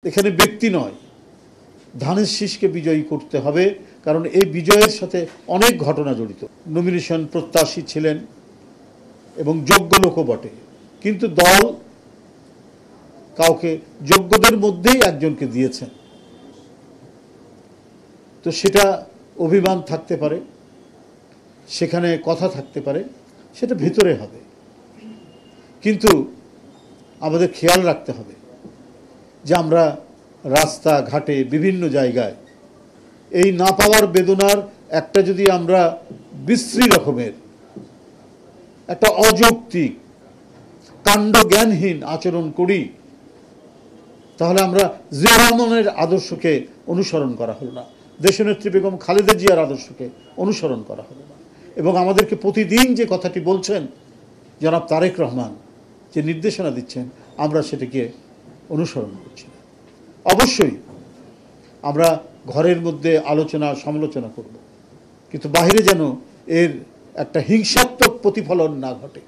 এখানে ব্যক্তি নয়, ধানের শীষকে বিজয়ী করতে হবে, কারণ এই বিজয়ের সাথে অনেক ঘটনা জড়িত। নমিনেশন প্রত্যাশী ছিলেন এবং যোগ্য লোকও বটে, কিন্তু দল কাউকে যোগ্যদের মধ্যেই একজনকে দিয়েছেন। তো সেটা অভিমান থাকতে পারে, সেখানে কথা থাকতে পারে, সেটা ভিতরে হবে, কিন্তু আমাদের খেয়াল রাখতে হবে যে আমরা রাস্তা ঘাটে বিভিন্ন জায়গায় এই না পাওয়ার বেদনার একটা যদি আমরা বিশ্রী রকমের একটা অযৌক্তিক কাণ্ডজ্ঞানহীন আচরণ করি, তাহলে আমরা জিয়া রহমানের আদর্শকে অনুসরণ করা হলো না, দেশনেত্রী বেগম খালেদা জিয়ার আদর্শকে অনুসরণ করা হলো না। এবং আমাদেরকে প্রতিদিন যে কথাটি বলছেন জনাব তারেক রহমান, যে নির্দেশনা দিচ্ছেন, আমরা সেটাকে অনুসরণ করছি না। অবশ্যই আমরা ঘরের মধ্যে আলোচনা সমালোচনা করব, কিন্তু বাইরে যেন এর একটা হিংসাত্মক প্রতিফলন না ঘটে।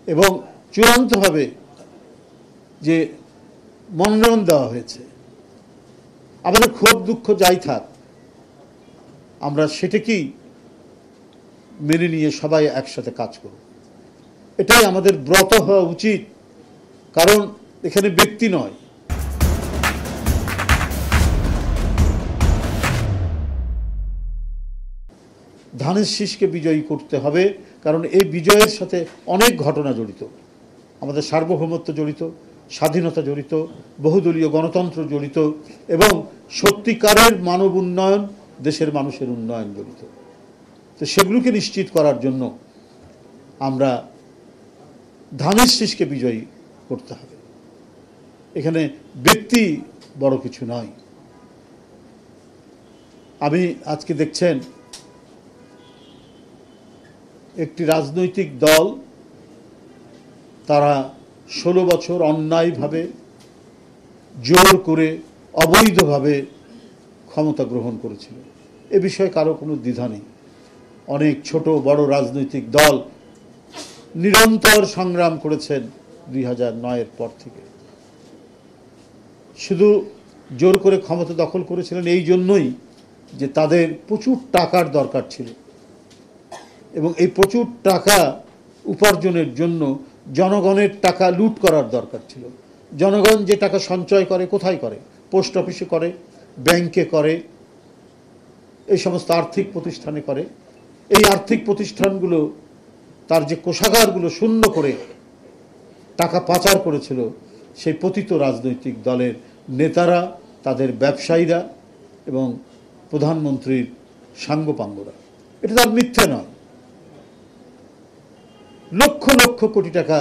এবং চূড়ান্তভাবে যে মনোনয়ন দেওয়া হয়েছে, আমাদের ক্ষোভ দুঃখ যাই থাক, আমরা সেটাকেই মেনে নিয়ে সবাই একসাথে কাজ করব। এটাই আমাদের ব্রত হওয়া উচিত, কারণ এখানে ব্যক্তি নয়। ধানের শীষকে বিজয়ী করতে হবে, কারণ এই বিজয়ের সাথে অনেক ঘটনা জড়িত। আমাদের সার্বভৌমত্ব জড়িত, স্বাধীনতা জড়িত, বহুদলীয় গণতন্ত্র জড়িত, এবং সত্যিকারের মানব উন্নয়ন, দেশের মানুষের উন্নয়ন জড়িত। তো সেগুলোকে নিশ্চিত করার জন্য আমরা ধানের শীষকে বিজয়ী করতে হবে। এখানে ব্যক্তি বড় কিছু নয়। আমি আজকে দেখছেন একটি রাজনৈতিক দল, তারা 16 বছর অন্যায়ভাবে, জোর করে, অবৈধভাবে ক্ষমতা গ্রহণ করেছিল। এ বিষয়ে কারো কোনো দ্বিধা নেই। অনেক ছোট বড় রাজনৈতিক দল নিরন্তর সংগ্রাম করেছেন 2009-এর পর থেকে। শুধু জোর করে ক্ষমতা দখল করেছিলেন এই জন্যই যে তাদের প্রচুর টাকার দরকার ছিল, এবং এই প্রচুর টাকা উপার্জনের জন্য জনগণের টাকা লুট করার দরকার ছিল। জনগণ যে টাকা সঞ্চয় করে কোথায় করে? পোস্ট অফিসে করে, ব্যাংকে করে, এই সমস্ত আর্থিক প্রতিষ্ঠানে করে। এই আর্থিক প্রতিষ্ঠানগুলো তার যে কোষাগারগুলো শূন্য করে টাকা পাচার করেছিল, সেই পতিত রাজনৈতিক দলের নেতারা, তাদের ব্যবসায়ীরা এবং প্রধানমন্ত্রীর সাঙ্গপাঙ্গরা। এটা তার মিথ্যে নয়। লক্ষ লক্ষ কোটি টাকা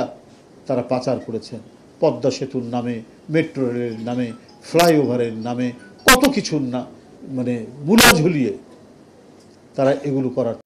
তারা পাচার করেছেন পদ্মা সেতুর নামে, মেট্রো রেলের নামে, ফ্লাইওভারের নামে, কত কিছুর না, মানে মূলা ঝুলিয়ে তারা এগুলো করার